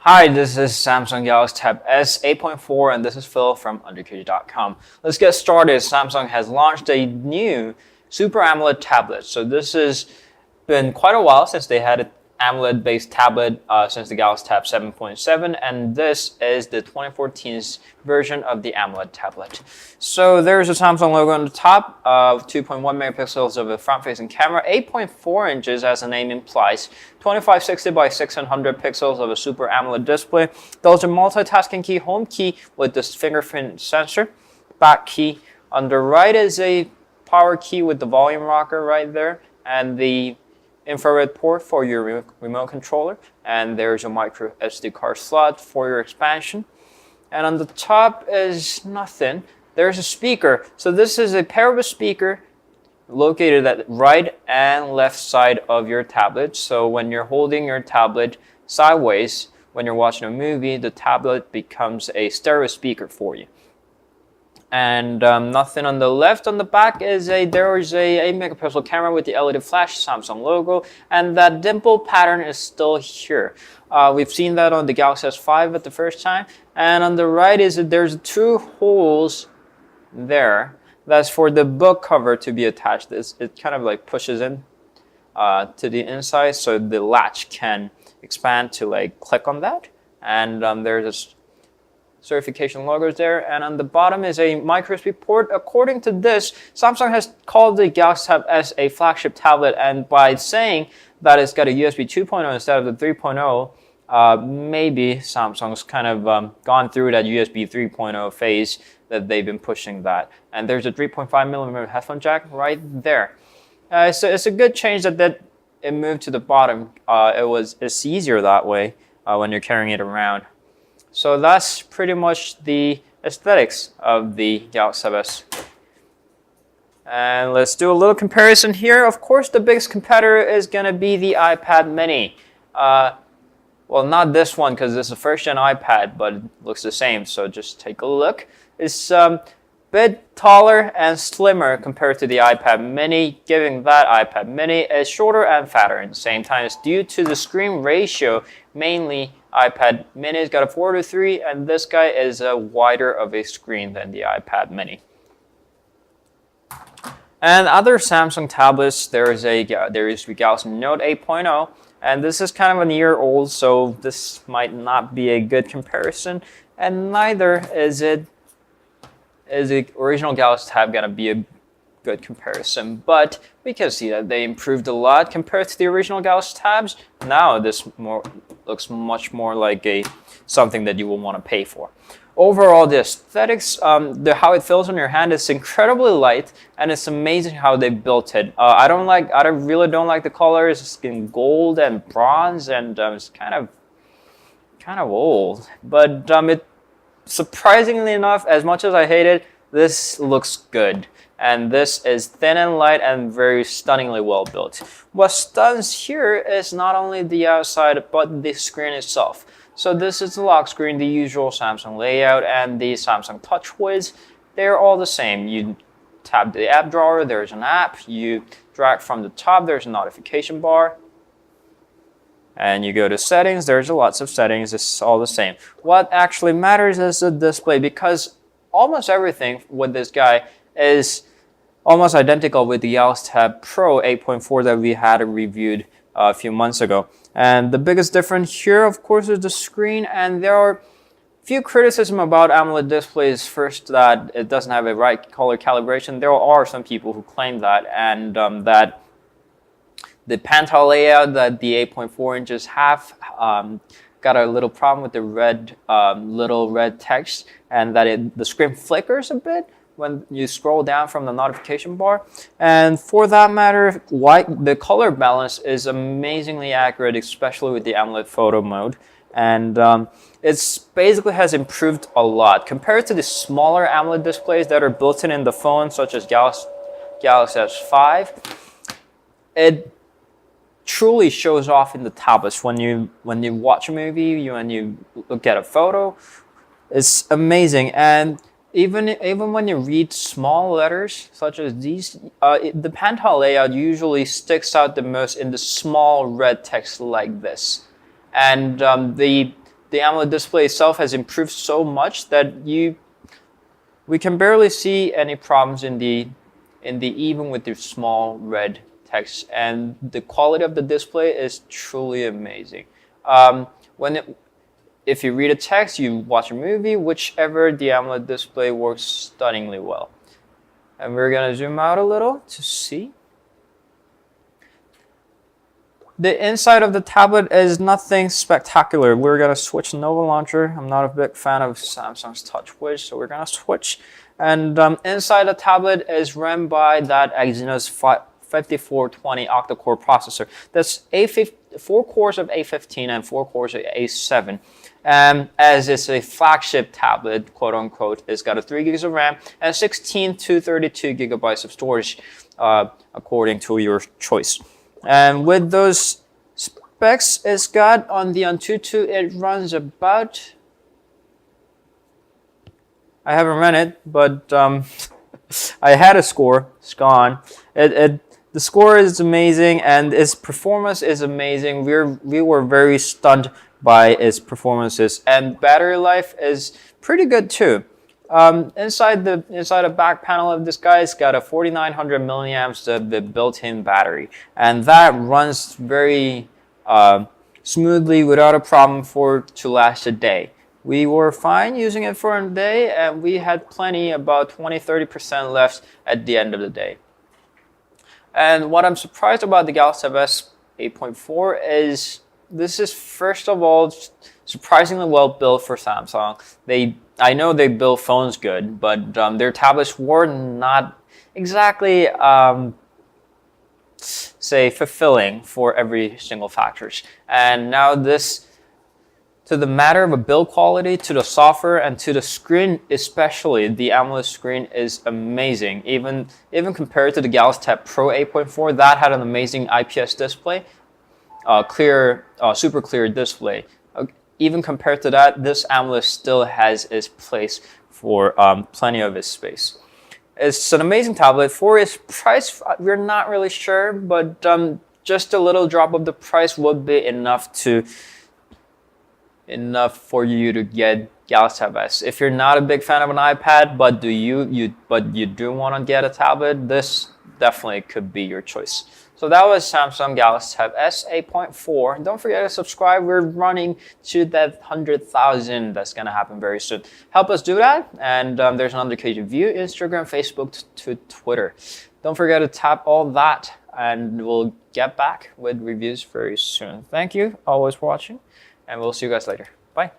Hi, this is Samsung Galaxy Tab S 8.4 and this is Phil from underkg.com. Let's get started. Samsung has launched a new Super AMOLED tablet. So this has been quite a while since they had an AMOLED-based tablet since the Galaxy Tab 7.7, and this is the 2014 version of the AMOLED tablet. So there's a Samsung logo on the top, 2.1 megapixels of a front-facing camera, 8.4 inches as the name implies, 2560 by 600 pixels of a Super AMOLED display. There's a multitasking key, home key with this fingerprint sensor, back key. On the right is a power key with the volume rocker right there, and the infrared port for your remote controller, and there's a micro SD card slot for your expansion. And on the top is nothing. There's a speaker. So this is a pair of a speaker located at right and left side of your tablet. So when you're holding your tablet sideways, when you're watching a movie, the tablet becomes a stereo speaker for you. And nothing on the left. On the back is there is a 8 megapixel camera with the LED flash Samsung logo, and that dimple pattern is still here. We've seen that on the Galaxy S5 at the first time. And on the right is that there's two holes there. That's for the book cover to be attached. It kind of like pushes in to the inside, so the latch can expand to like click on that. And there's this certification logos there, and on the bottom is a micro USB port. According to this, Samsung has called the Galaxy Tab S a flagship tablet, and by saying that it's got a USB 2.0 instead of the 3.0, maybe Samsung's kind of gone through that USB 3.0 phase that they've been pushing that. And there's a 3.5 millimeter headphone jack right there. So it's a good change that it moved to the bottom. It's easier that way when you're carrying it around. So that's pretty much the aesthetics of the Galaxy Tab S. And let's do a little comparison here. Of course, the biggest competitor is going to be the iPad mini. Well, not this one because this is a first-gen iPad, but it looks the same. So just take a look. It's a bit taller and slimmer compared to the iPad mini, giving that iPad mini is shorter and fatter at the same time. It's due to the screen ratio, mainly iPad mini's got a 4:3, and this guy is a wider of a screen than the iPad mini. And other Samsung tablets, there is the Galaxy Note 8.0, and this is kind of a year old, so this might not be a good comparison, and neither is the original Galaxy Tab gonna be a good comparison, but we can see that they improved a lot compared to the original Galaxy Tabs. Now this looks much more like something that you will want to pay for. Overall, the aesthetics, how it feels on your hand is incredibly light, and it's amazing how they built it. I really don't like the colors. It's in gold and bronze, and it's kind of old. But it, surprisingly enough, as much as I hate it, this looks good. And this is thin and light and very stunningly well built. What stuns here is not only the outside, but the screen itself. So this is the lock screen, the usual Samsung layout, and the Samsung TouchWiz. They're all the same. You tap the app drawer, there's an app. You drag from the top, there's a notification bar. And you go to settings, there's lots of settings. It's all the same. What actually matters is the display, because almost everything with this guy is almost identical with the Galaxy Tab Pro 8.4 that we had reviewed a few months ago. And the biggest difference here, of course, is the screen. And there are a few criticisms about AMOLED displays. First, that it doesn't have a right color calibration. There are some people who claim that, and that the pan-tile layout that the 8.4 inches have got a little problem with the red, little red text, and that the screen flickers a bit when you scroll down from the notification bar. And for that matter, the color balance is amazingly accurate, especially with the AMOLED photo mode. And it's basically has improved a lot compared to the smaller AMOLED displays that are built in the phone, such as Galaxy S5. It truly shows off in the tablets. When you watch a movie, when you look at a photo, it's amazing. And even when you read small letters such as these, the pan-tile layout usually sticks out the most in the small red text like this. And the the AMOLED display itself has improved so much that we can barely see any problems in the even with the small red text, and the quality of the display is truly amazing. If you read a text, you watch a movie, whichever, the AMOLED display works stunningly well. And we're gonna zoom out a little to see. The inside of the tablet is nothing spectacular. We're gonna switch Nova Launcher. I'm not a big fan of Samsung's TouchWiz, so we're gonna switch. And inside the tablet is run by that Exynos 5420 octa-core processor. That's 4 cores of A15 and 4 cores of A7. As it's a flagship tablet, quote unquote, it's got a 3 gigs of RAM and 16 to 32 gigabytes of storage, according to your choice. And with those specs it's got on the Antutu, it runs about, I haven't run it, but I had a score, it's gone. The score is amazing and its performance is amazing. We were very stunned by its performances, and battery life is pretty good too. Inside the back panel of this guy, it's got a 4900 milliamps of the built-in battery, and that runs very smoothly without a problem to last a day. We were fine using it for a day, and we had plenty, about 20-30% left at the end of the day. And what I'm surprised about the Galaxy Tab S 8.4 is this is, first of all, surprisingly well built for Samsung. I know they build phones good, but their tablets were not exactly, say, fulfilling for every single factors. And now this, to the matter of a build quality, to the software, and to the screen especially, the AMOLED screen is amazing. Even compared to the Galaxy Tab Pro 8.4, that had an amazing IPS display, super clear display. Even compared to that, this AMOLED still has its place for plenty of its space. It's an amazing tablet. For its price, we're not really sure, but just a little drop of the price would be enough for you to get Galaxy Tab S. If you're not a big fan of an iPad, but you do want to get a tablet, this definitely could be your choice. So that was Samsung Galaxy Tab S 8.4. Don't forget to subscribe. We're running to that 100,000. That's going to happen very soon. Help us do that. And there's an Undercage View, Instagram, Facebook, to Twitter. Don't forget to tap all that, and we'll get back with reviews very soon. Thank you always for watching, and we'll see you guys later. Bye.